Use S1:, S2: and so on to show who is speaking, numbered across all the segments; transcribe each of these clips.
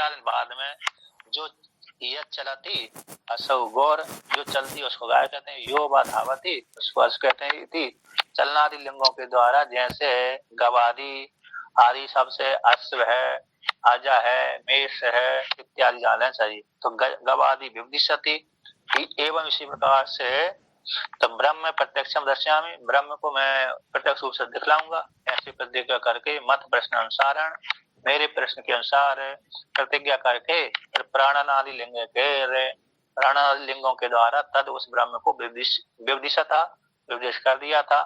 S1: 4 दिन बाद में जो यह चलती असौ गौर, जो चलती उसको गाय कहते हैं। यो व धावती उसको अश्व कहते हैं। इति चलनादि लिंगों के द्वारा, जैसे गवादि आदि सबसे अश्व है, आजा है, मेष है इत्यादि जानना चाहिए। तो गवादि विवदिष्यति एवं इसी प्रकार से तो ब्रह्म प्रत्यक्षम दर्शयामि, ब्रह्म को मैं प्रत्यक्ष रूप से दिखलाऊंगा। ऐसी प्रतिज्ञा करके मत प्रश्न अनुसारण, मेरे प्रश्न के अनुसार प्रतिज्ञा करके प्राणादि लिंग के प्राणादि लिंगों के द्वारा तद उस ब्रह्म को विवदिशा था, विवदिश कर दिया था।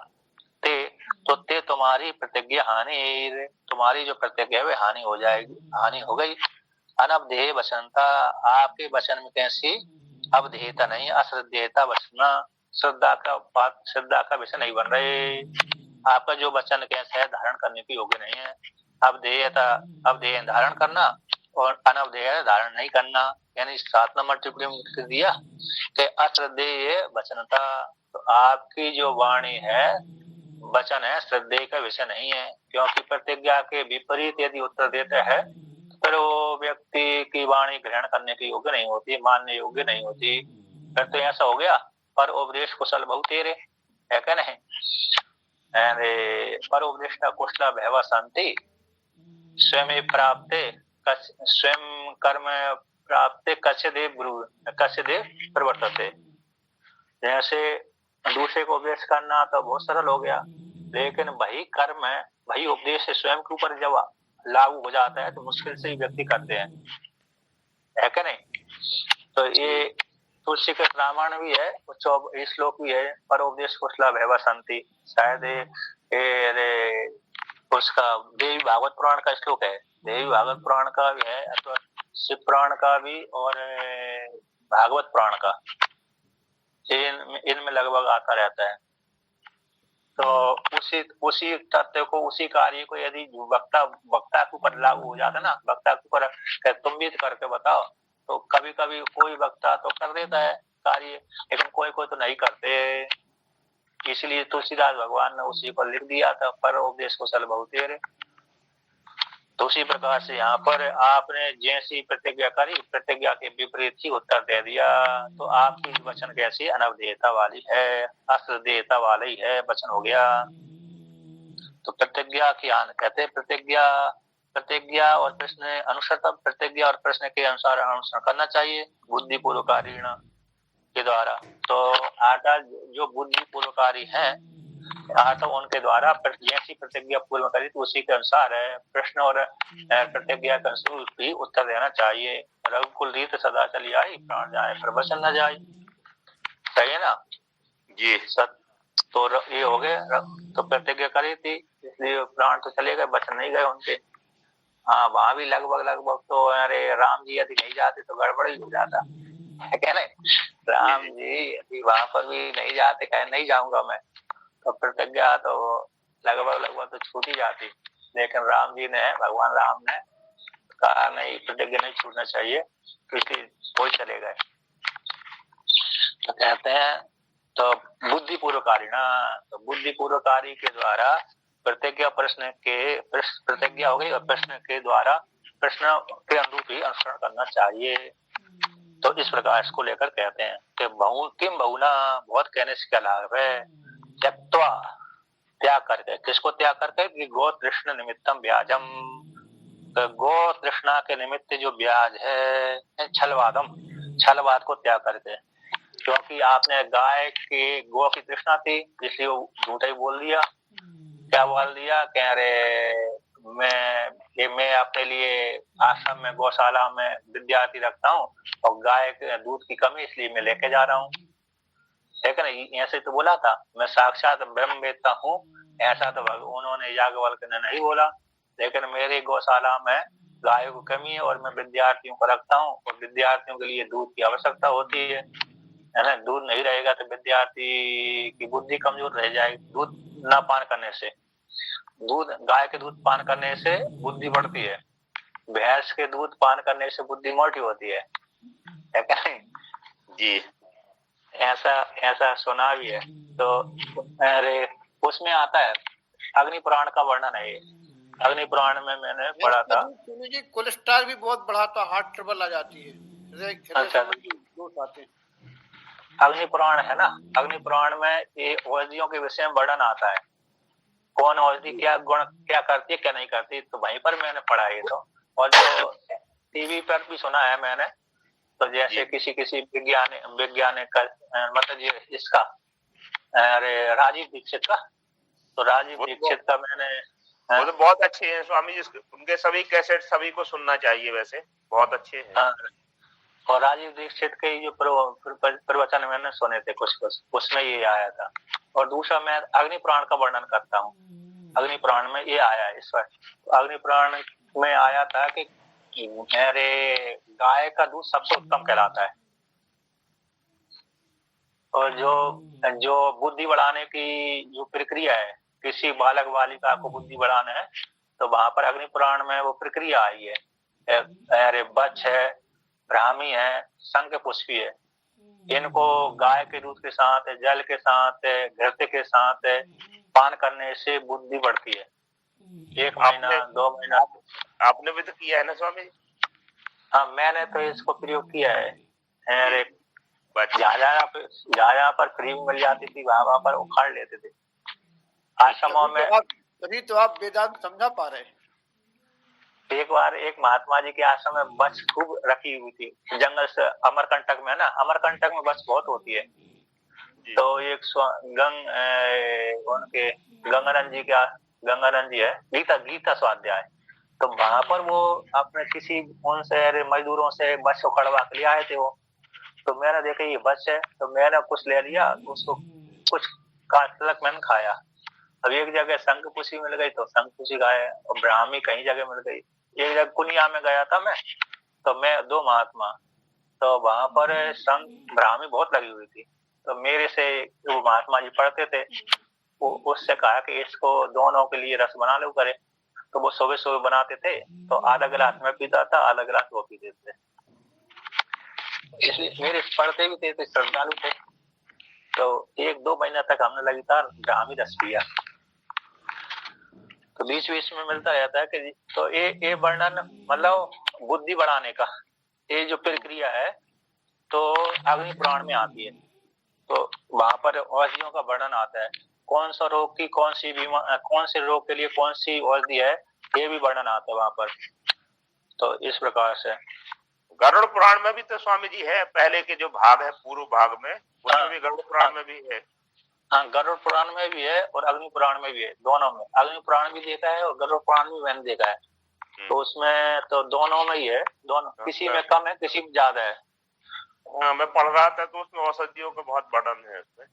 S1: ते तुम्हारी प्रतिज्ञा हानि, तुम्हारी जो प्रतिज्ञा है वह हानि हो जाएगी, हानि हो गई। अनवधेय वचनता, आपके वचन में कैसी अवधेयता नहीं, अश्रद्धेयता वचना, श्रद्धा का विषय नहीं बन रहे। आपका जो वचन कैसा है धारण करने के योग्य नहीं है। अवधेयता, अवधेय धारण करना और अनवधेय धारण नहीं करना, यानी 7 नंबर टिप्पणी में लिख दिया कि अश्रद्धेय वचनता। तो आपकी जो वाणी है, वचन है, श्रद्धेय का विषय नहीं है, क्योंकि प्रतिज्ञा के विपरीत यदि उत्तर देता है फिर वो व्यक्ति की वाणी ग्रहण करने के योग्य नहीं होती, मानने योग्य नहीं होती। फिर तो ऐसा हो गया पर उपदेश कुशल बहु तेरे, है क्या नहीं? पर उपदेश कुशल भैवा शांति स्वयं प्राप्ते, स्वयं कर्म प्राप्ते कच्छदेव प्रवर्तते। जैसे दूसरे को उपदेश करना तो बहुत सरल हो गया, लेकिन वही कर्म वही उपदेश से स्वयं के ऊपर जब लागू हो जाता है तो मुश्किल से ही व्यक्ति करते हैं, है क्या नहीं? तो ये तुलसी के रामायण भी है, श्लोक भी है, पर उपदेश कुशला भैवा शांति, शायद उसका देवी भागवत पुराण का श्लोक है, देवी भागवत पुराण का भी है अथवा शिव पुराण का भी और भागवत पुराण का, इनमें लगभग आता रहता है। तो उसी तथ्य को, उसी कार्य को यदि वक्ता के ऊपर लागू हो जाता है ना, वक्ता के ऊपर तुम भी करके बताओ, तो कभी कभी कोई वक्ता तो कर देता है कार्य, लेकिन कोई तो नहीं करते। इसलिए तुलसीदास भगवान ने उसी को लिख दिया था, पर उपदेश कुशल बहु तेरे। तो उसी प्रकार से यहाँ पर आपने जैसी प्रतिज्ञा करी, प्रतिज्ञा के विपरीत ही उत्तर दे दिया। तो आपकी वचन कैसी अनवधेयता वाली है, अश्रद्धेयता वाली है, वचन हो गया। तो प्रतिज्ञा की कहते प्रतिज्ञा और प्रश्न अनुसार, प्रतिज्ञा और प्रश्न के अनुसार अनुसरण करना चाहिए बुद्धिपूर्वकारी के द्वारा। तो आटा जो बुद्धिपूर्वकारी है, तो उनके द्वारा जैसी प्रतिज्ञा पूर्ण करी तो उसी के अनुसार है प्रश्न और प्रतिज्ञा के अनुसार भी उत्तर देना चाहिए। रघुकुल रीत सदा चली आई, प्राण जाए पर वचन न जाए, सही है ना जी? तो ये हो गए, तो प्रतिज्ञा करी थी इसलिए प्राण तो चले गए, वचन नहीं गए उनके। हाँ, वहां भी लगभग तो अरे राम जी यदि नहीं जाते तो गड़बड़ ही हो जाता है, क्या नहीं? राम जी यदि वहां पर भी नहीं जाते, कहे नहीं जाऊंगा मैं, तो प्रतिज्ञा तो लगभग तो छूट ही जाती। लेकिन राम जी ने, भगवान राम ने कहा नहीं, प्रतिज्ञा नहीं छूटना चाहिए, क्योंकि कोई चले गए। तो कहते हैं तो बुद्धिपूर्वकारी ना, तो बुद्धिपूर्वकारी के द्वारा प्रतिज्ञा प्रतिज्ञा हो गई और प्रश्न के द्वारा प्रश्न के अनुरूप ही अनुसरण करना चाहिए। तो इस प्रकार इसको लेकर कहते हैं कि किम बहुना, बहुत कहने से क्या लाभ है, त्यक्त्वा त्याग करके, किसको त्याग करके? कि गो तृष्ण निमित्तम ब्याजम, तो गो तृष्णा के निमित्त जो ब्याज है, छलवाद को त्याग करके। क्योंकि आपने गाय के गो की तृष्णा थी इसलिए झूठा ही बोल दिया। क्या बोल दिया? कह रहे मैं अपने लिए आश्रम में, गौशाला में विद्यार्थी रखता हूँ और गाय के दूध की कमी इसलिए मैं लेके जा रहा हूँ, ठीक है ना? ऐसे तो बोला था, मैं साक्षात ब्रह्म वेत्ता हूँ, ऐसा तो उन्होंने याज्ञवल्क्य ने नहीं बोला। लेकिन मेरे गौशाला में गायों की कमी है और मैं विद्यार्थियों को रखता हूँ और विद्यार्थियों के लिए दूध की आवश्यकता होती है ना? दूध नहीं रहेगा तो विद्यार्थी की बुद्धि कमजोर रह जाएगी। दूध न पान करने से, गाय के दूध पान करने से बुद्धि बढ़ती है, भैंस के दूध पान करने से बुद्धि मोटी होती है क्या नहीं जी? ऐसा सुना भी है। तो अरे उसमें आता है, अग्नि पुराण का वर्णन है, अग्नि पुराण में मैंने पढ़ा था।
S2: सुनी जी, कोलेस्ट्रॉल भी बहुत बढ़ाता, हार्ट ट्रबल आ जाती है, हृदय संबंधी दोष आते हैं।
S1: अग्नि पुराण है ना, अग्नि पुराण में ये औषधियों के विषय में वर्णन आता है, कौन औषधि क्या गुण क्या करती है क्या नहीं करती, तो वहीं पर मैंने पढ़ा ये तो। और जो टीवी पर भी सुना है मैंने, तो जैसे किसी किसी वैज्ञानिक मतलब ये इसका अरे राजीव दीक्षित का, तो राजीव दीक्षित का मैंने
S3: वो तो बहुत अच्छे हैं स्वामी जी, उनके सभी कैसेट सभी को सुनना चाहिए, वैसे बहुत अच्छे हैं।
S1: और राजीव दीक्षित के जो प्रवचन मैंने सुने थे कुछ कुछ, उसमें ये आया था। और दूसरा मैं अग्नि पुराण का वर्णन करता हूँ, अग्नि पुराण में ये आया है इस बार। अग्नि पुराण में आया था कि मेरे गाय का दूध सबसे उत्तम कहलाता है, और जो बुद्धि बढ़ाने की जो प्रक्रिया है, किसी बालक बालिका को बुद्धि बढ़ाना है, तो वहां पर अग्नि पुराण में वो प्रक्रिया आई है। अरे बच्छ है, ब्राह्मी है, शंख पुष्पी है, इनको गाय के दूध के साथ, जल के साथ, घृत के साथ पान करने से बुद्धि बढ़ती है। 1 महीना 2 महीना।
S3: आपने भी तो किया है ना स्वामी?
S1: हाँ, मैंने तो इसको प्रयोग किया है। अरे जहाँ पर फ्री मिल जाती थी वहां पर उखाड़ लेते थे आश्रमों में।
S2: तभी तो आप वेदांत समझा पा रहे हैं।
S1: एक बार एक महात्मा जी के आश्रम में बस खूब रखी हुई थी जंगल से, अमरकंटक में ना, अमरकंटक में बस बहुत होती है। तो एक उनके गंगानंद जी है, गीता स्वाध्याय, तो वहां पर वो अपने किसी उनसे मजदूरों से बस उखड़वा के ले आए थे वो। तो मैंने देखा ये बस है, तो मैंने कुछ ले लिया, उसको कुछ काट तक मैंने खाया। अब एक जगह शंखपुष्पी मिल गई तो शंखपुष्पी खाया, और ब्राह्मी कहीं जगह मिल गई। एक जगह कुनिया में गया था मैं, तो मैं 2 महात्मा, तो वहां पर ब्राह्मी बहुत लगी हुई थी। तो मेरे से वो महात्मा जी पढ़ते थे, वो उससे कहा कि इसको दोनों के लिए रस बना लो करे। तो वो सुबह सुबह बनाते थे, तो आधा गिलास मैं पीता था, आधा गिलास वो पीते थे। इसलिए मेरे पढ़ते भी थे तो श्रद्धालु थे। तो 1-2 महीना तक हमने लगातार ब्राह्मी रस पिया। तो बीच बीच में मिलता रहता है कि तो ये वर्णन मतलब बुद्धि बढ़ाने का ये जो प्रक्रिया है, तो अग्नि पुराण में आती है। तो वहां पर औषधियों का वर्णन आता है, कौन सा रोग की कौन सी बीमारी, कौन से रोग के लिए कौन सी औषधि है, ये भी वर्णन आता है वहां पर। तो इस प्रकार से
S3: गरुड़ पुराण में भी तो स्वामी जी है, पहले के जो भाग है पूर्व भाग में, उसमें भी गरुड़ पुराण में भी है।
S1: हाँ, गरुड़ पुराण में भी है और अग्नि पुराण में भी है, दोनों में। अग्नि पुराण भी देखा है और गरुड़ पुराण भी मैंने देखा है। तो उसमें तो दोनों में ही है, दोनों, किसी में कम है किसी में ज्यादा है।
S3: मैं पढ़ रहा था तो उसमें औषधियों का बहुत वर्णन है उसमें।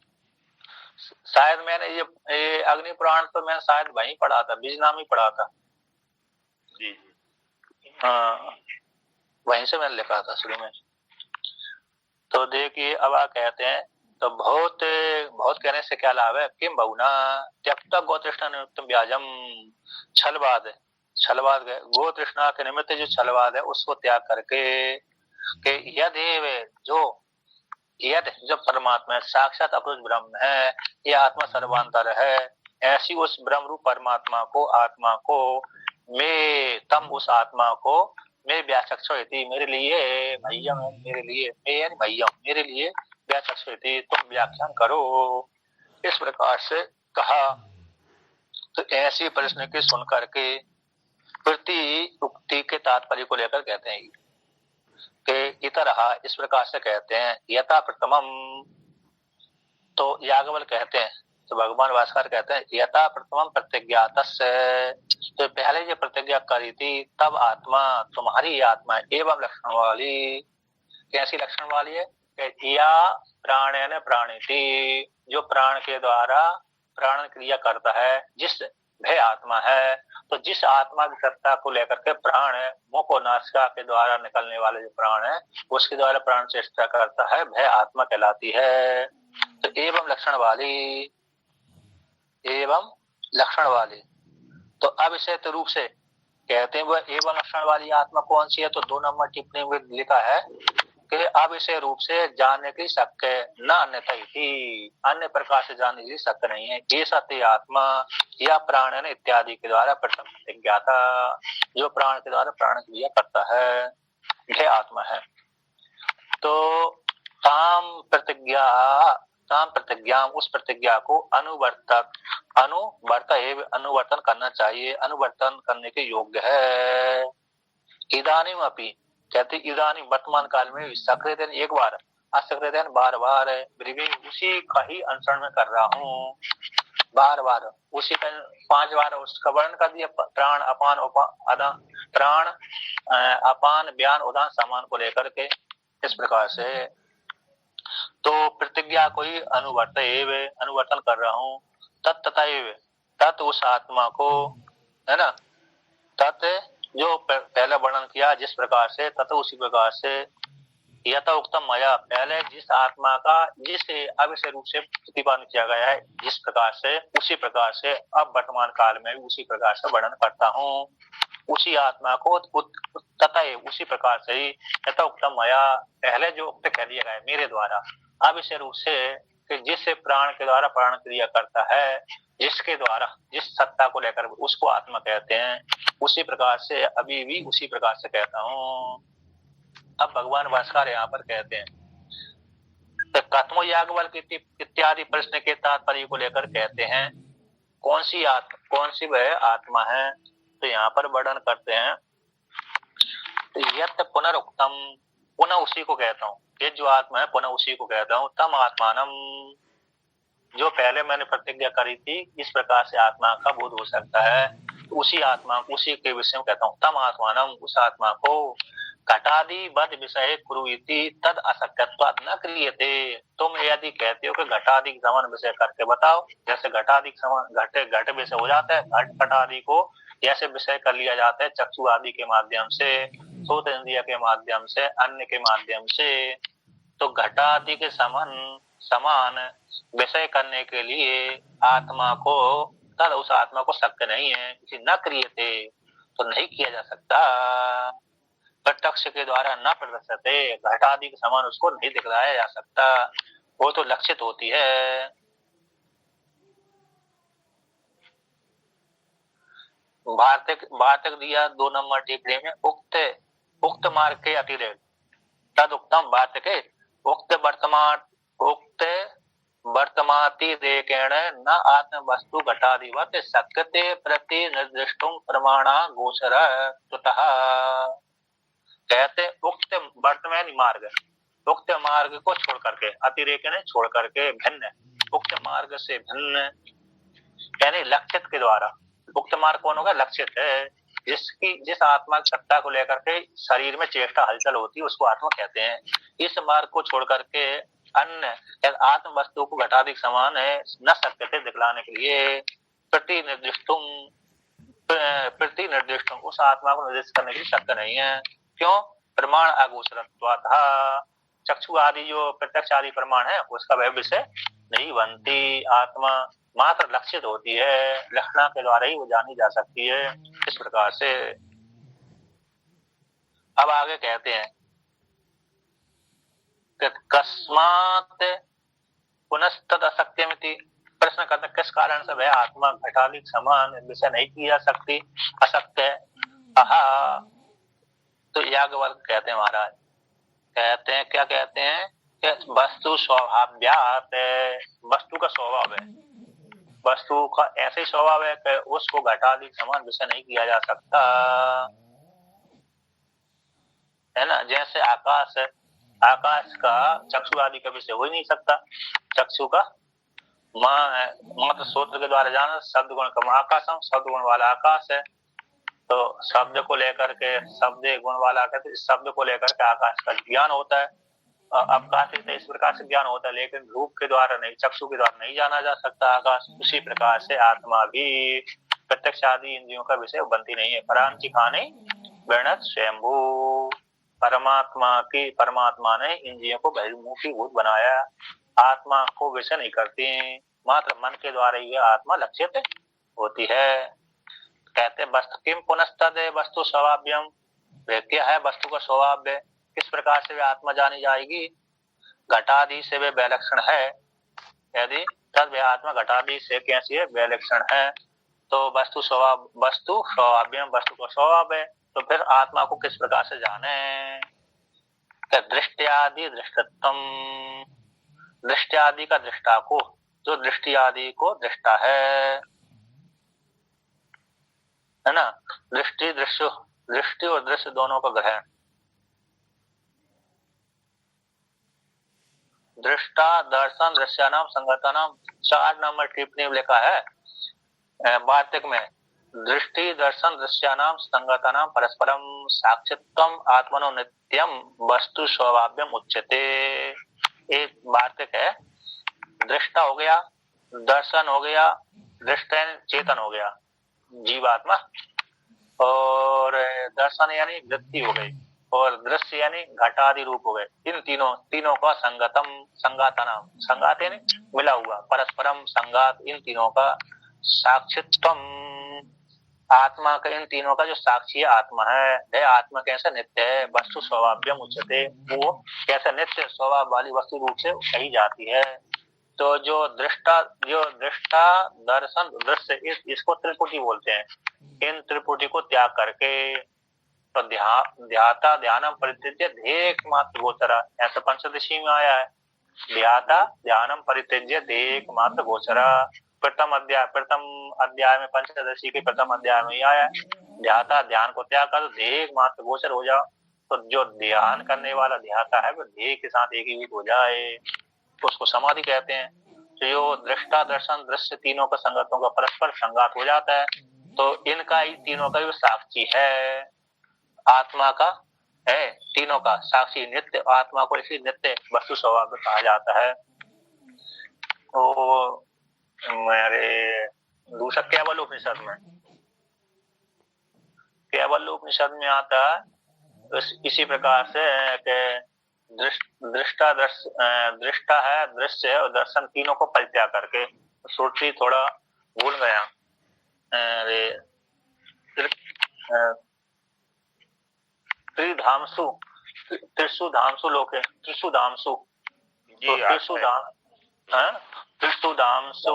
S1: शायद मैंने ये अग्नि पुराण तो मैं शायद वहीं पढ़ा था, बीजनाम ही पढ़ा था
S3: जी।
S1: हाँ, वहीं से मैंने लिखा था शुरू में। तो देखिए अब आप कहते हैं, तो बहुत बहुत कहने से क्या लाभ है, किम बहुना त्यक्ता गोतृष्णा निमित्त व्याजम, छलवाद गो तृष्णा के निमित्त जो छलवाद है उसको त्याग करके कि यदेव जो परमात्मा है, साक्षात अपरुष ब्रह्म है, ये आत्मा सर्वांतर है, ऐसी उस ब्रह्म रूप परमात्मा को, आत्मा को मैं तम उस आत्मा को मैं व्याचक्षति, मेरे लिए भैया, मेरे लिए मैं भैया, मेरे लिए व्याचक्षति, तुम व्याख्यान करो, इस प्रकार से कहा। तो ऐसी प्रश्न के सुन करके प्रति उक्ति के तात्पर्य को लेकर कहते हैं कि इतरहा, इस प्रकार से कहते हैं, यथा प्रथमम, तो याज्ञवल्क्य कहते हैं, तो भगवान भास्कर कहते हैं यथा प्रथमम प्रतिज्ञातस्य, तो पहले जो प्रतिज्ञा करी थी तब आत्मा, तुम्हारी आत्मा एवं लक्षण वाली, कैसी लक्षण वाली है, या प्राणेन प्राणिति, जो प्राण के द्वारा प्राण क्रिया करता है, जिस वह आत्मा है। तो जिस आत्मा की सत्ता को लेकर के प्राण है, मुख और नासिका के द्वारा निकलने वाले जो प्राण है, उसके द्वारा प्राण चेष्टा करता है, वह आत्मा कहलाती है। तो एवं लक्षण वाली, एवं लक्षण वाली, तो अब इसे तो रूप से कहते हैं वह एवं लक्षण वाली आत्मा कौन सी है, तो 2 नंबर टिप्पणी में लिखा है के अविषय रूप से जानने की शक्य न अन्यथा ही, अन्य प्रकार से जानने की शक्य नहीं है। ये सत्य आत्मा या प्राण इत्यादि के द्वारा प्रथम प्रतिज्ञाता, जो प्राण के द्वारा प्राण क्रिया करता है, यह आत्मा है। तो ताम प्रतिज्ञा, उस प्रतिज्ञा को अनुवर्तन करना चाहिए, अनुवर्तन करने के योग्य है। इदानीम अपि, कहते इदानीम वर्तमान काल में, सकृतन एक बार, असकृतन बार बार, ब्रीविंग उसी का ही अनुसरण में कर रहा हूँ, बार बार उसी का 5 बार उसका वर्णन कर दिया। प्राण अपान प्राण अपान व्यान उदान समान को लेकर के इस प्रकार से। तो प्रतिज्ञा को ही अनुवर्तन कर रहा हूँ। तत् उस आत्मा को, है ना, तत् जो पहले वर्णन किया जिस प्रकार से, तथा उसी प्रकार से यथा उत्तम मया, पहले जिस आत्मा का जिस अविषय रूप से प्रतिपादन किया गया है जिस प्रकार से, उसी प्रकार से अब वर्तमान काल में भी उसी प्रकार से वर्णन करता हूँ। उसी आत्मा को तथा उसी प्रकार से ही यथा उत्तम मया, पहले जो उक्त कह दिया गया है मेरे द्वारा, अविषय रूप से कि जिससे प्राण के द्वारा प्राण क्रिया करता है, जिसके द्वारा जिस सत्ता को लेकर उसको आत्मा कहते हैं, उसी प्रकार से अभी भी उसी प्रकार से कहता हूँ। अब भगवान भास्कर यहाँ पर कहते हैं, तो कथमो याज्ञवल्क्य इत्यादि प्रश्न के तात्पर्य को लेकर कहते हैं कौन सी वह आत्मा है। तो यहाँ पर वर्णन करते हैं, यत् पुनरुक्तम, पुनः उसी को कहता हूँ, ये जो आत्मा है पुनः उसी को कहता हूँ। तम आत्मानम, जो पहले मैंने प्रतिज्ञा करी थी इस प्रकार से आत्मा का बोध हो सकता है, तो उसी आत्मा उसी के विषय में कहता हूँ। तम आत्मानम, उस आत्मा को घटादि बद विषय कुरुइति तद असक्यत्वात् न क्रियते। तुम यदि कहते हो कि घटादि समान विषय करके बताओ, जैसे घटादि समान घट विषय हो जाता है, घटादि को जैसे विषय कर लिया जाता है चक्षु आदि के माध्यम से, सोत इंद्रिय के माध्यम से, अन्य के माध्यम से, तो घटादि के समान विषय करने के लिए आत्मा को, तद उस आत्मा को शक्य नहीं है, न क्रियते, तो नहीं किया जा सकता। प्रत्यक्ष के द्वारा न प्रदर्शते, घटादि के समान उसको नहीं दिखलाया जा सकता, वो तो लक्षित होती है। वार्तिक दिया 2 नंबर टिप्पणी में, उक्त मार्ग के अतिरिक्त तद उत्तम वार्तिक उक्त वर्तमातिरेकेण न आत्म वस्तु घटादिवत शक्यते प्रति निर्दिष्टुम प्रमाणा गोचर। कहते उक्त वर्तमान मार्ग, उक्त मार्ग को छोड़ करके, अतिरेक ने छोड़ करके, भिन्न, उक्त मार्ग से भिन्न, यानी लक्षित के द्वारा। उक्त मार्ग कौन होगा? लक्षित है, जिस आत्मा की सत्ता को लेकर के शरीर में चेष्टा हलचल होती है उसको आत्मा कहते हैं। इस मार्ग को छोड़ करके अन्य आत्म वस्तु को घटादि समान है न सकते दिखलाने के लिए प्रति निर्दिष्ट उस आत्मा को निर्दिष्ट करने की शक्ति नहीं है। क्यों? प्रमाण अगोचरत्वात्, चक्षु आदि जो प्रत्यक्ष आदि प्रमाण है उसका वह विषय नहीं बनती, आत्मा मात्र लक्षित होती है, लक्षणा के द्वारा ही वो जानी जा सकती है। इस प्रकार से अब आगे कहते हैं कस्मात् पुनस्तद असत्यमिति, प्रश्न करते किस कारण से वह आत्मा घटादि समान विषय नहीं की जा सकती, असत्य। तो याज्ञवल्क्य कहते हैं महाराज, कहते हैं क्या कहते हैं कि वस्तु स्वभाव्यात्, वस्तु का स्वभाव है, वस्तु का ऐसे ही स्वभाव है कि उसको घटादि समान विषय नहीं किया जा सकता, है ना। जैसे आकाश का चक्षु आदि का विषय हो ही नहीं सकता, चक्षु का मात्र सूत्र के द्वारा जाना, शब्द गुण का आकाशम, शब्द गुण वाला आकाश है, तो शब्द को लेकर के शब्द गुण वाला कहते हैं, शब्द को लेकर के आकाश का ज्ञान होता है, अवकाश इस प्रकार से ज्ञान होता है, लेकिन रूप के द्वारा नहीं, चक्षु के द्वारा नहीं जाना जा सकता आकाश। उसी प्रकार से आत्मा भी प्रत्यक्ष आदि इंद्रियों का विषय बनती नहीं है। परांची खाने वर्णत स्वयंभू, परमात्मा ने इंद्रियों को बहिर्मुखीभूत बनाया, आत्मा को विषय नहीं करती, मात्र मन के द्वारा ही आत्मा लक्षित होती है। कहते वस्तु किम पुनस्तद वस्तु स्वभाव्यम, क्या है वस्तु का स्वभाव है, किस प्रकार से वे आत्मा जानी जाएगी? घटादि से वे विलक्षण है। यदि तद वे आत्मा घटादि से कैसी है? विलक्षण है। तो वस्तु स्वभाव्यम, वस्तु का स्वभाव है, तो फिर आत्मा को किस प्रकार से जाने? दृष्टि दृष्टत्वम, दृष्टि आदि का दृष्टा को, जो दृष्टि आदि को दृष्टा है ना। दृष्टि दृश्य, दृष्टि और दृश्य दोनों का ग्रहण। दृष्टा दर्शन दृश्यानाम संगतानाम, 4 नंबर टिप्पणी में लिखा है वार्तिक में, दृष्टि दर्शन दृश्यानाम संगतानाम परस्परम साक्षित्वम आत्मनो नित्यम वस्तु स्वभाव्यम उच्यते। एक वार्तिक है, दृष्टा हो गया, दर्शन हो गया, दृष्टि चेतन हो गया जीवात्मा, और दर्शन यानी वृत्ति हो गई, और दृश्य यानी घटादि रूप हो गए। इन तीनों का संगतम, संगातनाम, संगात यानी मिला हुआ, परस्परम संगात, इन तीनों का साक्षित्वम, आत्मा का, इन तीनों का जो साक्षी आत्मा है, वह आत्मा कैसे नित्य है, वस्तु स्वभाव्यम उच्यते, वो कैसे नित्य स्वभाव वाली वस्तु रूप से कही जाती है। तो जो दृष्टा दर्शन दृश्य, इसको त्रिपुटी बोलते हैं। इन त्रिपुटी को त्याग करके तो ध्याता ध्यानम परित्यज्य ध्येय मात्र गोचरा, ऐसा पंचदशी में आया है। ध्याता ध्यानम परित्यज्य ध्येय मात्र गोचरा, प्रथम अध्याय में, पंचदशी के प्रथम अध्याय में ही आया है। ध्याता ध्यान को त्याग कर ध्येय मात्र गोचर हो जाओ, तो जो ध्यान करने वाला ध्याता है वो ध्येय के साथ एकीभूत हो जाए, तो उसको समाधि कहते हैं। तो जो दृष्टा दर्शन दृश्य तीनों का संगतों का परस्पर संगात हो जाता है, तो इनका ही तीनों का भी साक्षी है, आत्मा का है, तीनों का साक्षी नित्य, आत्मा को इसी नित्य वस्तु स्वभाव कहा जाता है। तो मेरे दूसरा केवल उपनिषद में आता है इसी प्रकार से दृष्टा है, दृश्य और दर्शन तीनों को परित्याग करके, श्रुति थोड़ा भूल गया, त्रिधामसु त्रिशु धामसु लोके, त्रिशु धामसु, त्रिशु धामसु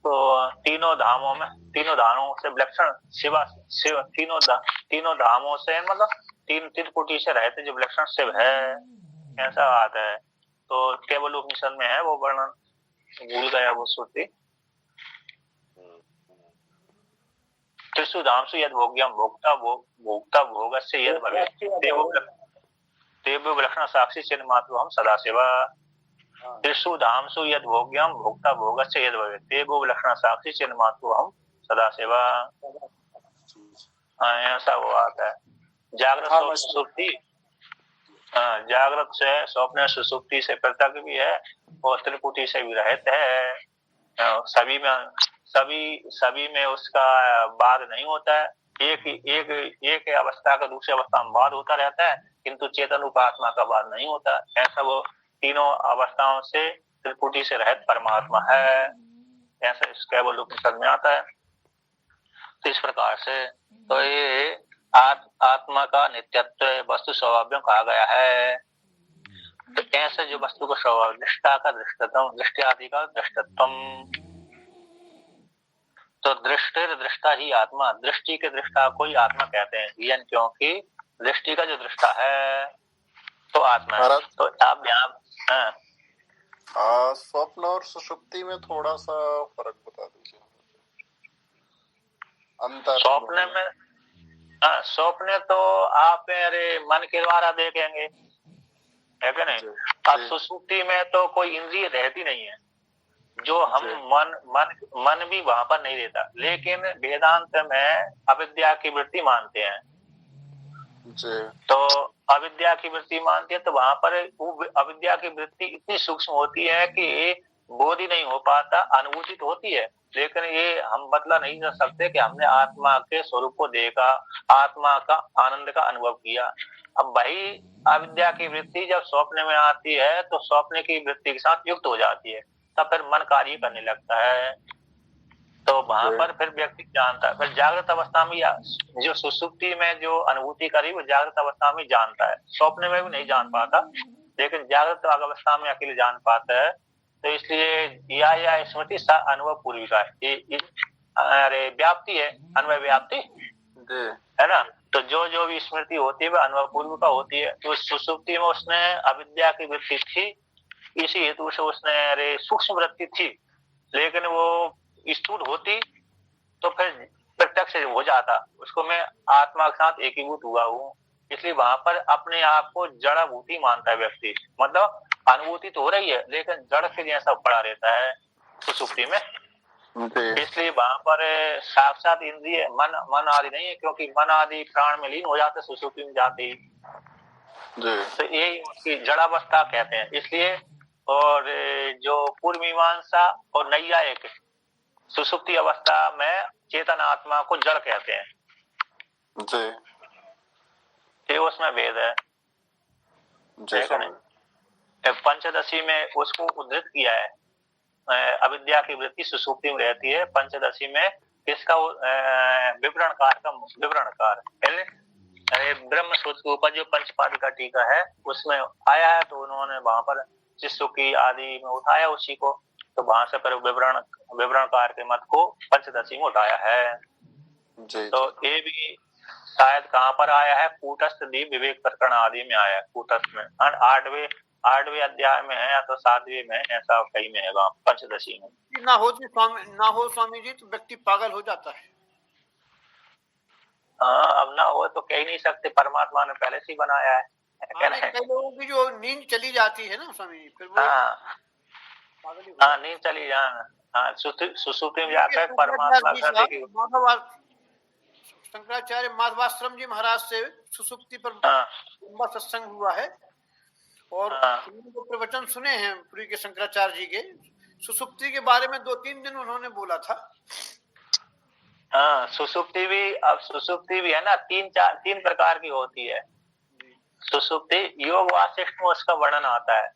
S1: तो तीनों धामों से विलक्षण शिव तीनों धामों से, मतलब तीन कोटि से रहते जो विलक्षण शिव है, ऐसा आता है। तो केवल उपनिषद में है वो वर्णन, भूल गया वो श्रुति। त्रिशु धामसु यद भोग्यम भोक्ता भोगस्य यद भवेत् तेभ्यो विलक्षण साक्षी चिन्ह मात्र हम सदा सेवा। त्रिशु धामसु यद भोग्यम भोक्ता भोगस्य यद भवेत् तेभ्यो विलक्षण साक्षी चिन्ह मात्र हम सदा सेवा, ऐसा वो आता है। जागृत सुसुप्ति, जागृत से स्वप्न सुसुप्ति से पृथक भी है, और त्रिपुटी से भी रहित है। सभी में उसका बाद नहीं होता है, एक अवस्था का दूसरी अवस्था में बाद होता रहता है, किंतु चेतन रूप आत्मा का बाद नहीं होता। ऐसा वो तीनों अवस्थाओं से त्रिपुटी से रहित परमात्मा है, ऐसा इस केवल उपनिषद में आता है। तो इस प्रकार से तो ये आत्मा का नित्यत्व वस्तु स्वभाव कहा गया है। तो ऐसे जो वस्तु का स्वभाव, दृष्टा का दृष्टत्व, दृष्टि आदि का दृष्टत्व, तो दृष्टा ही आत्मा, दृष्टि के दृष्टा को ही आत्मा कहते हैं, क्योंकि दृष्टि का जो दृष्टा है तो आत्मा है। तो आप यहाँ
S4: स्वप्न और सुषुप्ति में थोड़ा सा फर्क बता दीजिए।
S1: स्वप्न में, स्वप्न तो आप मेरे मन के द्वारा देखेंगे, है क्या नहीं? अब सुषुप्ति में तो कोई इंद्रिय रहती नहीं है, जो हम मन भी वहां पर नहीं रहता, लेकिन वेदांत में अविद्या की वृत्ति मानते हैं। तो अविद्या की वृत्ति मानते हैं, तो वहां पर अविद्या की वृत्ति इतनी सूक्ष्म होती है कि बोध ही नहीं हो पाता, अनुभूति तो होती है, लेकिन ये हम बतला नहीं कर सकते कि हमने आत्मा के स्वरूप को देखा, आत्मा का आनंद का अनुभव किया। अब वही अविद्या की वृत्ति जब स्वप्न में आती है, तो स्वप्न की वृत्ति के साथ युक्त हो जाती है, तब फिर मन कार्य करने लगता है। तो वहां पर फिर व्यक्ति जानता है। फिर जागृत अवस्था में या जो सुसुप्ति में जो अनुभूति करी वो जागृत अवस्था में जानता है, स्वप्न में भी नहीं जान पाता, लेकिन जागृत अवस्था में अकेले जान पाता है। तो इसलिए या स्मृति अनुभव पूर्विका अरे व्याप्ति है, अनुभव व्याप्ति है ना। तो जो जो भी स्मृति होती है वह अनुभव पूर्विका होती है। तो सुसुप्ति में उसने अविद्या की वृत्ति थी, इसी हेतु से उसने अरे सूक्ष्म वृत्ति थी, लेकिन वो स्थूल होती तो फिर प्रत्यक्ष हो जाता, उसको मैं आत्मा के साथ एकीभूत हुआ हूँ। इसलिए वहां पर अपने आप को जड़भूति मानता है व्यक्ति, मतलब अनुभूति तो हो रही है लेकिन जड़ के जैसा पड़ा रहता है सुसुप्ति में। इसलिए वहां पर साक्षात इंद्रिय मन आदि नहीं है, क्योंकि मन आदि प्राण में लीन हो जाते सुसुप्ति में जाते ही, तो यही उसकी जड़ावस्था कहते हैं। इसलिए और जो पूर्व मीमांसा और नैयायिक सुसुप्ति अवस्था में चेतन आत्मा को जड़ कहते हैं
S4: जी।
S1: ये उसमें भेद है। पंचदशी में उसको उद्धृत किया है, अविद्या की वृत्ति सुसुप्ति में रहती है। पंचदशी में किसका विवरणकार का विवरणकार ब्रह्म सूत्र के ऊपर जो पंचपादिका टीका है उसमें आया है, तो उन्होंने वहां पर चित्सुकी आदि में उठाया उसी को, तो वहां से फिर विवरणकार के मत को पंचदशी में उठाया है जी। तो ये भी शायद कहाँ पर आया है, कूटस्थ दीप विवेक प्रकरण आदि में आया है, कूटस्थ में 8वें अध्याय में है या तो 7वें में, ऐसा कहीं में है वहाँ पंचदशी में।
S2: ना हो स्वामी जी तो व्यक्ति पागल हो जाता है।
S1: अब ना हो तो कह ही नहीं सकते, परमात्मा ने पहले से ही बनाया है।
S2: कई लोगों की जो नींद चली जाती है ना स्वामी जी, फिर वो
S1: नींद चली जाना, सुसुप्ति में जाकर परमात्मा
S2: शंकराचार्य माधवाश्रम जी महाराज से सुसुप्ति पर लंबा सत्संग हुआ है और प्रवचन सुने हैं पुरी के शंकराचार्य जी के। सुसुप्ति के बारे में 2-3 दिन उन्होंने बोला था।
S1: सुसुप्ति भी है ना, 3 प्रकार की होती है सुसुप्ति। योग वासिष्ठ में उसका वर्णन आता है,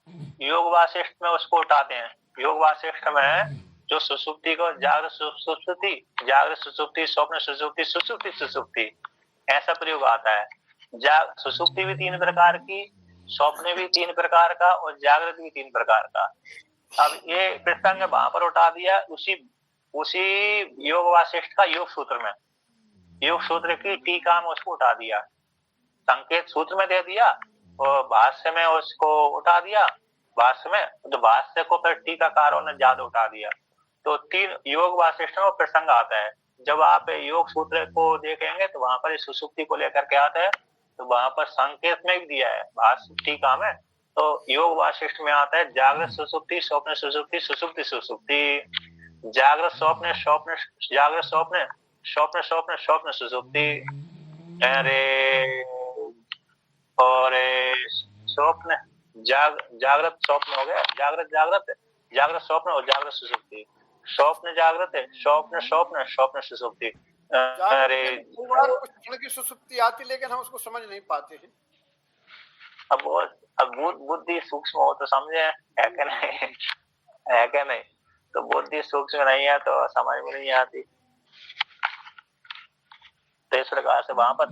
S1: योग वासिष्ठ में उसको उठाते हैं। योग वासिष्ठ में जो सुसुप्ति को जागृत सुसुप्ति, स्वप्न सुसुप्ति, सुसुप्ति सुसुप्ति ऐसा प्रयोग आता है। सुसुप्ति भी 3 प्रकार की, स्वप्न भी 3 प्रकार का और जागृत भी 3 प्रकार का। अब ये प्रसंग वहां पर उठा दिया उसी योग वासिष्ठ का योग सूत्र में, योग सूत्र की टीका में उसको उठा दिया, संकेत सूत्र में दे दिया और भाष्य में उसको उठा दिया। भाष्य में तो भाष्य को फिर टीकाकारों ने ज्यादा उठा दिया। तो 3 योग वासिष्ठ में प्रसंग आता है। जब आप योग सूत्र को देखेंगे तो वहां पर सुसुप्ति को लेकर के आता है, तो वहां पर संकेत में भी दिया है भाष्य टीका में। तो योग वासिष्ठ में आता है जागृत सुसुप्ति, स्वप्न सुसुप्ति, सुसुप्ति सुसुप्ति, जागृत स्वप्न, स्वप्न जागृत स्वप्न, स्वप्न स्वप्न, स्वप्न सुसुप्ति, और स्वप्न जागृत स्वप्न हो गया, जागृत जागृत स्वप्न और जागृत सुसुप्ति, स्वप्न जागृत है, स्वप्न स्वप्न, स्वप्न सुसुप्ति।
S2: की सुसुप्ति आती लेकिन हम उसको समझ नहीं पाते हैं।
S1: अब बुद्धि सूक्ष्म हो तो समझे, है क्या नहीं, है क्या नहीं। तो बुद्धि सूक्ष्म नहीं है तो समझ में नहीं आती। तो इस प्रकार से वहां पर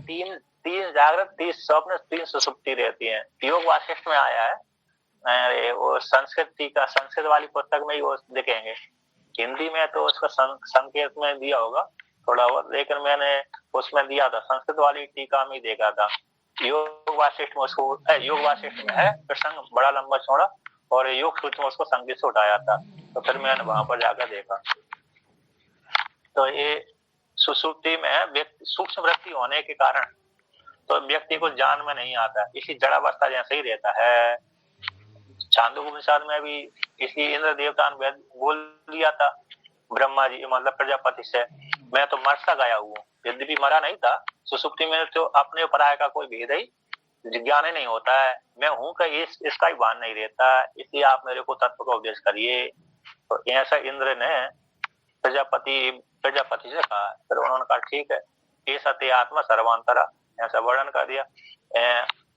S1: 3 जागृत, 3 स्वप्न, 3 सुसुप्ति रहती हैं। योग वासिष्ठ में आया है, वो संस्कृत वाली पुस्तक में ही वो दिखेंगे। हिंदी में तो उसका संकेत में दिया होगा थोड़ा बहुत, लेकिन मैंने उसमें दिया था संस्कृत वाली टीका में देखा था। योग वासिष्ठ में उसको योग वासिष्ठ में है प्रसंग बड़ा लंबा चौड़ा, और योग सूत्र में उसको संकेत से उठाया था। तो फिर मैंने वहां पर जाकर देखा। तो ये सुसुप्ति में सूक्ष्म वृत्ति होने के कारण तो व्यक्ति को जान में नहीं आता, इसी जड़ावस्था जैसे ही रहता है। छांदोग्योपनिषद में भी इसलिए इंद्र देवता ने बोल दिया था ब्रह्मा जी मतलब प्रजापति से, मैं तो मर सा गया हूँ। यद्यपि मरा नहीं था, सुसुप्ति में तो अपने पराये का कोई भेद ही ज्ञान ही नहीं होता है, मैं हूँ का इसका ही भान नहीं रहता, इसलिए आप मेरे को तत्व का उपदेश करिए। तो ऐसा इंद्र ने प्रजापति से कहा। फिर उन्होंने कहा ठीक है, ये सत्य आत्मा सर्वांतरा ऐसा वर्णन कर दिया।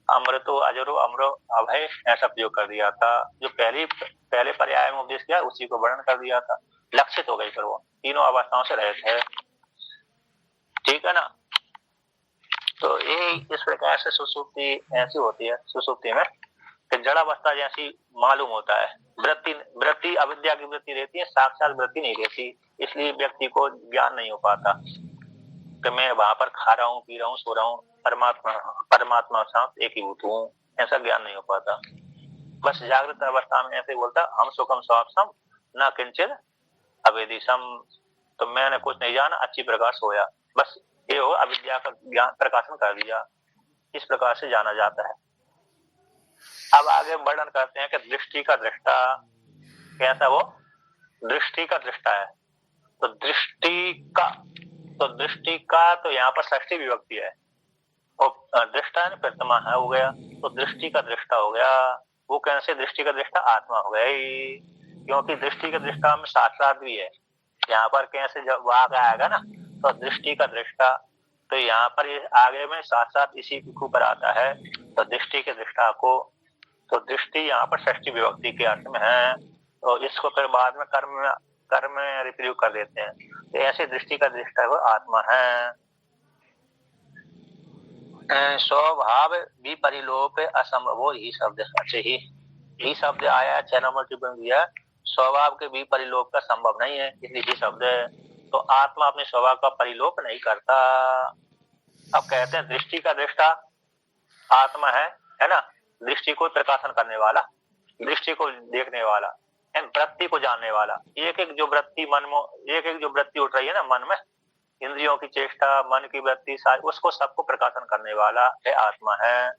S1: अमृतो अजरो अमरो अभय ऐसा प्रयोग कर दिया था। जो पहले पर्याय में उपदेश किया उसी को वर्णन कर दिया था। लक्षित हो गई, फिर वो तीनों अवस्थाओं से रहित है। ठीक है ना। तो ये इस प्रकार से सुसुप्ति ऐसी होती है, सुसुप्ति में कि जड़ अवस्था जैसी मालूम होता है। वृत्ति अविद्या की वृत्ति रहती है, साक्षात वृत्ति नहीं रहती, इसलिए व्यक्ति को ज्ञान नहीं हो पाता कि मैं वहां पर खा रहा हूँ, पी रहा हूँ, सो रहा हूँ, परमात्मा साथ एकीभूत हूँ, ऐसा ज्ञान नहीं हो पाता। बस जागृत अवस्था में ऐसे बोलता हम सुखम स्वापसम न किंचित अवेदिशम, तो मैंने कुछ नहीं जाना, अच्छी प्रकार सोया, बस ये हो अविद्या का ज्ञान प्रकाशन कर दिया, इस प्रकार से जाना जाता है। अब आगे वर्णन करते हैं कि दृष्टि का दृष्टा कैसा, वो दृष्टि का दृष्टा है। तो दृष्टि का तो यहाँ पर षष्ठी विभक्ति है, और दृष्टा है प्रथमा है हो गया, तो दृष्टि का दृष्टा हो गया। वो कैसे दृष्टि का दृष्टा आत्मा हो गया, क्योंकि दृष्टि का दृष्टा में साक्षात भी है। यहाँ पर कैसे जब वाक आएगा ना, तो दृष्टि का दृष्टा, तो यहाँ पर आगे में साक्षात इसी के ऊपर आता है, तो दृष्टि के दृष्टा को, तो दृष्टि यहाँ पर षष्ठी विभक्ति के अर्थ में है, तो इसको फिर बाद में कर्म में रिप्रयोग कर देते हैं। तो ऐसे दृष्टि का दृष्टा वो आत्मा है। स्वभाव विपरिलोप असंभव, ही शब्द अच्छे ही शब्द आया 6 नंबर टिप्पणी दिया, स्वभाव के विपरिलोप का संभव नहीं है, इसलिए ही शब्द है। तो आत्मा अपने स्वभाव का परिलोप नहीं करता। अब कहते हैं दृष्टि का दृष्टा आत्मा है ना, दृष्टि को प्रकाशन करने वाला, दृष्टि को देखने वाला, वृत्ति को जानने वाला, एक एक जो वृत्ति मन में, एक एक जो वृत्ति उठ रही है ना मन में, इंद्रियों की चेष्टा, मन की वृत्ति, उसको सबको प्रकाशन करने वाला है आत्मा है।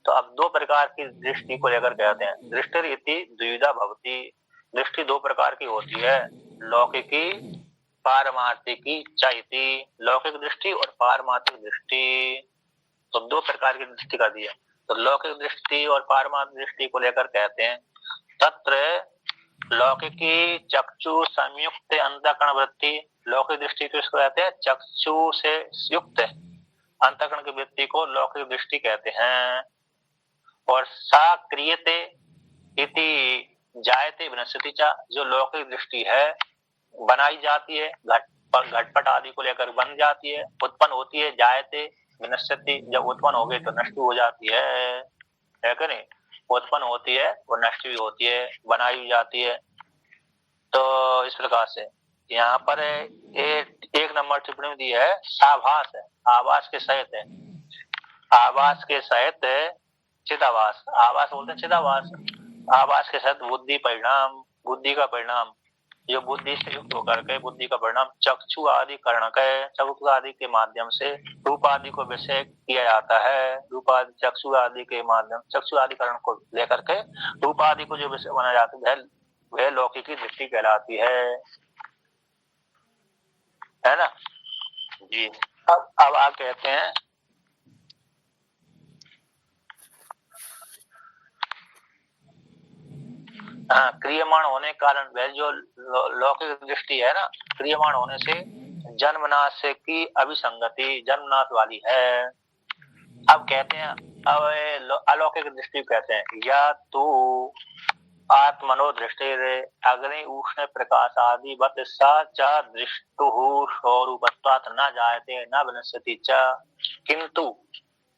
S1: तो अब 2 प्रकार की दृष्टि को लेकर कहते हैं, दृष्टि द्विधा भवती, दृष्टि 2 प्रकार की होती है, लौकिकी पारमार्थिकी चाइती, लौकिक दृष्टि और पारमार्थिक दृष्टि, तो 2 प्रकार की दृष्टि कर दी है। तो लौकिक दृष्टि और पारमार्थिक दृष्टि को लेकर कहते हैं, तत्र लौकिकी चक्षु संयुक्त अंतःकरण वृत्ति, लौकिक दृष्टि को इसको कहते हैं चक्षु से युक्त अंतःकरण की वृत्ति को लौकिक दृष्टि कहते हैं। और सा क्रियते इति जायते विनश्यति च, जो लौकिक दृष्टि है बनाई जाती है, घटपट आदि को लेकर बन जाती है, उत्पन्न होती है, जायते विनश्यति, जब उत्पन्न हो गई तो नष्ट हो जाती है कि नहीं, उत्पन्न होती है वो नष्ट भी होती है, बनाई भी जाती है। तो इस प्रकार से यहाँ पर एक नंबर टिप्पणी में दी है, साभास है, आवास के सहित है, आवास के सहित चिदावास, आवास बोलते हैं चिदावास, आवास के सहित बुद्धि परिणाम, बुद्धि का परिणाम, जो बुद्धि से युक्त होकर के बुद्धि का परिणाम चक्षु आदि करण के, चक्षु आदि के माध्यम से रूप आदि को विषय किया जाता है, रूप आदि चक्षु आदि के माध्यम, चक्षु आदि करण को लेकर के रूप आदि को जो विषय बनाया जाता है वह लौकिक की दृष्टि कहलाती है ना जी। अब आप कहते हैं क्रियमाण होने के कारण वह जो लौकिक दृष्टि है ना, क्रियमाण होने से जन्मनाश की अभिसंगति जन्मनाश वाली है। अब कहते हैं, अब अलौकिक दृष्टि कहते हैं, या तो आत्मनो दृष्टि अग्नि उष्ण प्रकाश आदि बत सा दृष्टु स्वरूपत्वात् न जायते न विनश्यति च, किंतु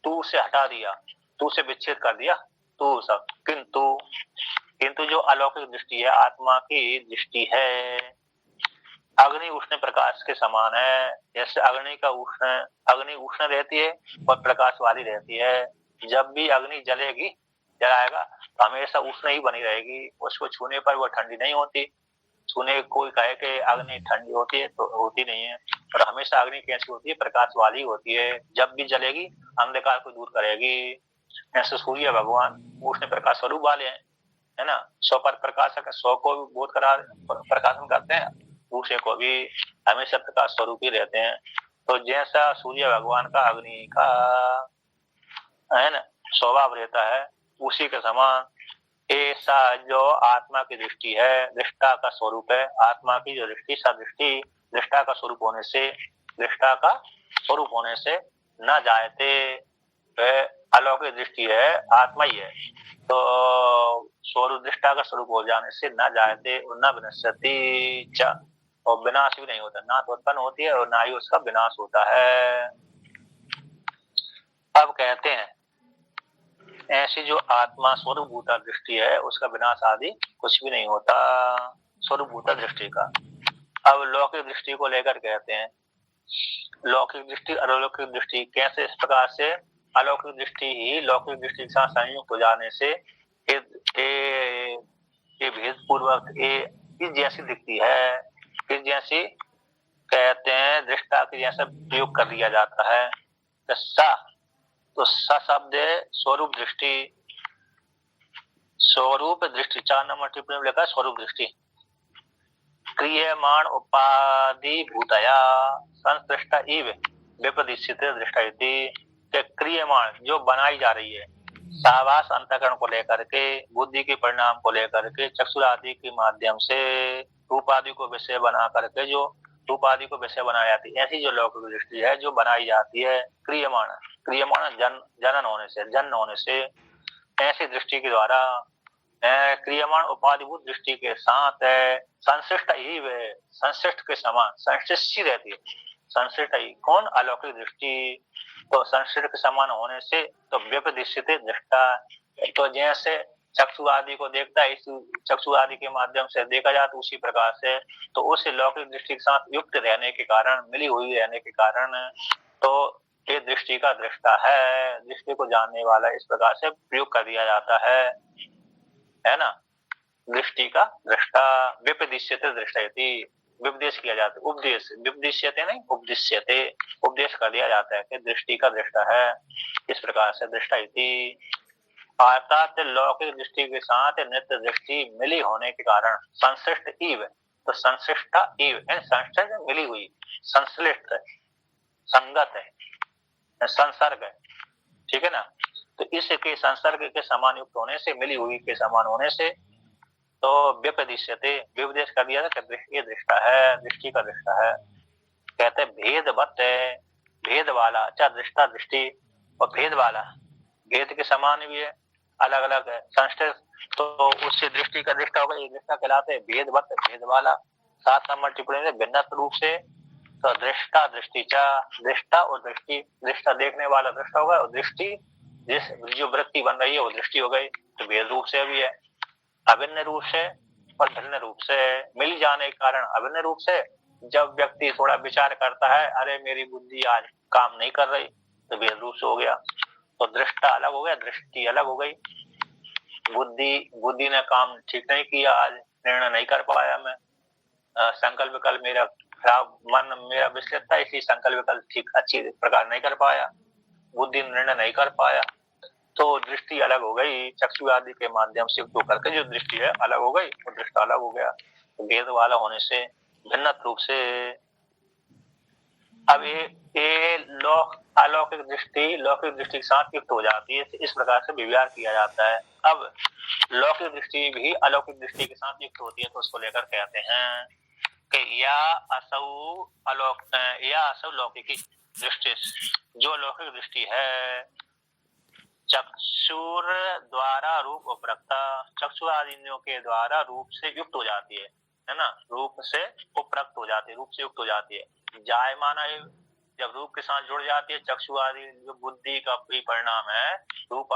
S1: तू से हटा दिया, तू से विच्छेद कर दिया, तू सब, किंतु जो अलौकिक दृष्टि है, आत्मा की दृष्टि है, अग्नि उष्ण प्रकाश के समान है। जैसे अग्नि उष्ण रहती है और प्रकाश वाली रहती है, जब भी अग्नि जलाएगा तो हमेशा उष्ण ही बनी रहेगी, उसको छूने पर वो ठंडी नहीं होती। छूने कोई कहे कि अग्नि ठंडी होती है तो होती नहीं है, और हमेशा अग्नि कैसी होती है, प्रकाश वाली होती है, जब भी जलेगी अंधकार को दूर करेगी। ऐसे सूर्य भगवान उष्ण प्रकाश स्वरूप वाले हैं, है ना, 100 पर प्रकाशक, 100 को भी बोध करा प्रकाशन करते हैं, दूसरे को भी हमेशा प्रकाश स्वरूप ही रहते हैं। तो जैसा सूर्य भगवान का अग्नि का है ना स्वभाव रहता है, उसी के समान ऐसा जो आत्मा की दृष्टि है, दृष्टा का स्वरूप है, आत्मा की जो दृष्टि सा दृष्टि दृष्टा का स्वरूप होने से न जायते, अलौकिक दृष्टि है, आत्मा ही है, तो स्वरूप दृष्टा का स्वरूप हो जाने से न जायते और न विनश्यति च, और विनाश भी नहीं होता, ना तो उत्पन्न होती है और ना ही उसका विनाश होता है। अब कहते हैं ऐसी जो आत्मा स्वरूपभूता दृष्टि है उसका विनाश आदि कुछ भी नहीं होता स्वरूपभूता दृष्टि का। अब लौकिक दृष्टि को लेकर कहते हैं लौकिक दृष्टि अलौकिक दृष्टि कैसे, इस प्रकार से अलौकिक दृष्टि ही लौकिक दृष्टि के साथ संयुक्त हो जाने से ये भेद पूर्वक इस जैसी दिखती है, इस जैसी कहते हैं दृष्टा के जैसा प्रयोग कर दिया जाता है। तो स शब्द स्वरूप दृष्टि, स्वरूप दृष्टि 4 नंबर टिप्पणी में लिखा है स्वरूप दृष्टि। क्रियमाण उपाधि भूतया संसृष्टा इव विपदिश्यत दृष्टा इति, क्रियमाण जो बनाई जा रही है सावास अंतःकरण को लेकर के, बुद्धि के परिणाम को लेकर के, चक्षु आदि के माध्यम से रूप आदि को विषय बना करके जो रूप आदि को विषय बनाई जाती है, ऐसी जो लौकिक दृष्टि है जो बनाई जाती है क्रियमाण जनन होने से, जन्म होने से, ऐसी दृष्टि के द्वारा क्रियमाण उपाधिभूत दृष्टि के साथ संश्लिष्ट ही वे संश्लिष्ट के समान संश्लिष्ट रहती है। संश्लिष्ट ही कौन? अलौकिक दृष्टि। तो संश्लिष्ट के समान होने से तो व्यपदिश्यते दृष्टा, तो जैसे चक्षु आदि को देखता है, इस चक्षु आदि के माध्यम से देखा जाता उसी प्रकार से, तो उस लौकिक दृष्टि के साथ युक्त रहने के कारण, मिली हुई रहने के कारण तो ये दृष्टि का दृष्टा है, दृष्टि को जानने वाला, इस प्रकार से प्रयोग कर दिया जाता है ना। दृष्टि का दृष्टा व्यपदिश्यते दृष्टयति, विपदेश किया जाता है, उपदेश, विपदिश्यते नहीं उपदिश्यते, उपदेश कर दिया जाता है कि दृष्टि का दृष्टा है, इस प्रकार से दृष्टा इति। अर्थात लौकिक दृष्टि के साथ नित्य दृष्टि मिली होने के कारण संश्लिष्ट इव, तो संश्लिष्टा इव संश्लिष्ट मिली हुई, संश्लिष्ट है, संगत है, संसर्ग है, ठीक है ना। तो इसके संसर्ग के समान युक्त होने से, मिली हुई के समान होने से तो व्यपदिश्यते विपदेश कर दिया था, ये दृष्टा है, दृष्टि का दृष्टा है। कहते भेदवत है, भेद वाला, अच्छा दृष्टा दृष्टि और भेद वाला, भेद के समान भी है, अलग अलग है, संश्लिष्ट, तो उससे दृष्टि का दृष्टा होगा, ये दृष्टा कहलाते हैं भेदवत, भेद वाला। 7 नंबर टिप्पणी में भिन्न रूप से, तो दृष्टा दृष्टिचा, दृष्टा और दृष्टि, दृष्टा देखने वाला दृष्टा होगा और दृष्टि जिस जो वृत्ति बन रही है वो दृष्टि हो गई। तो भेद रूप से भी है, अभिन्न रूप से और भिन्न रूप से, मिल जाने के कारण अभिन्न रूप से। जब व्यक्ति थोड़ा विचार करता है, अरे मेरी बुद्धि आज काम नहीं कर रही, तो भेद रूप से हो गया, तो दृष्टा अलग हो गया, दृष्टि अलग हो गई। बुद्धि ने काम ठीक नहीं किया, आज निर्णय नहीं कर पाया मैं, संकल्प विकल्प मेरा खराब, मन मेरा विचलित था, इसी संकल्प विकल्प ठीक अच्छी प्रकार नहीं कर पाया, बुद्धि निर्णय नहीं कर पाया, तो दृष्टि अलग हो गई, चक्षु आदि के माध्यम से युक्त होकर के जो दृष्टि है अलग हो गई, और दृष्टा अलग हो गया, तो भेद वाला होने से भिन्न रूप से। अब ये अलौकिक दृष्टि लौकिक दृष्टि के साथ युक्त हो जाती है, इस प्रकार से विचार किया जाता है। अब लौकिक दृष्टि भी अलौकिक दृष्टि के साथ युक्त होती है, तो उसको लेकर कहते हैं कि या असौ लौकिकी दृष्टि, जो लौकिक दृष्टि है चक्षुर द्वारा रूप उपरक्ता, चक्षु आदि इंद्रियों के द्वारा रूप से युक्त हो जाती है ना, रूप से उपरक्त हो जाती है, रूप से युक्त हो जाती है। जायमान है, जब रूप के साथ जुड़ जाती है, चक्षु आदि जो बुद्धि का भी परिणाम है, रूप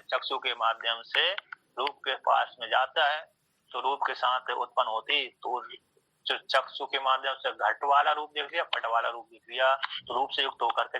S1: चक्षु के माध्यम से रूप के पास में जाता है, तो रूप के साथ उत्पन्न होती, तो चक्षु के माध्यम से घट वाला रूप देख लिया, पट वाला रूप देख लिया, तो रूप से युक्त होकर के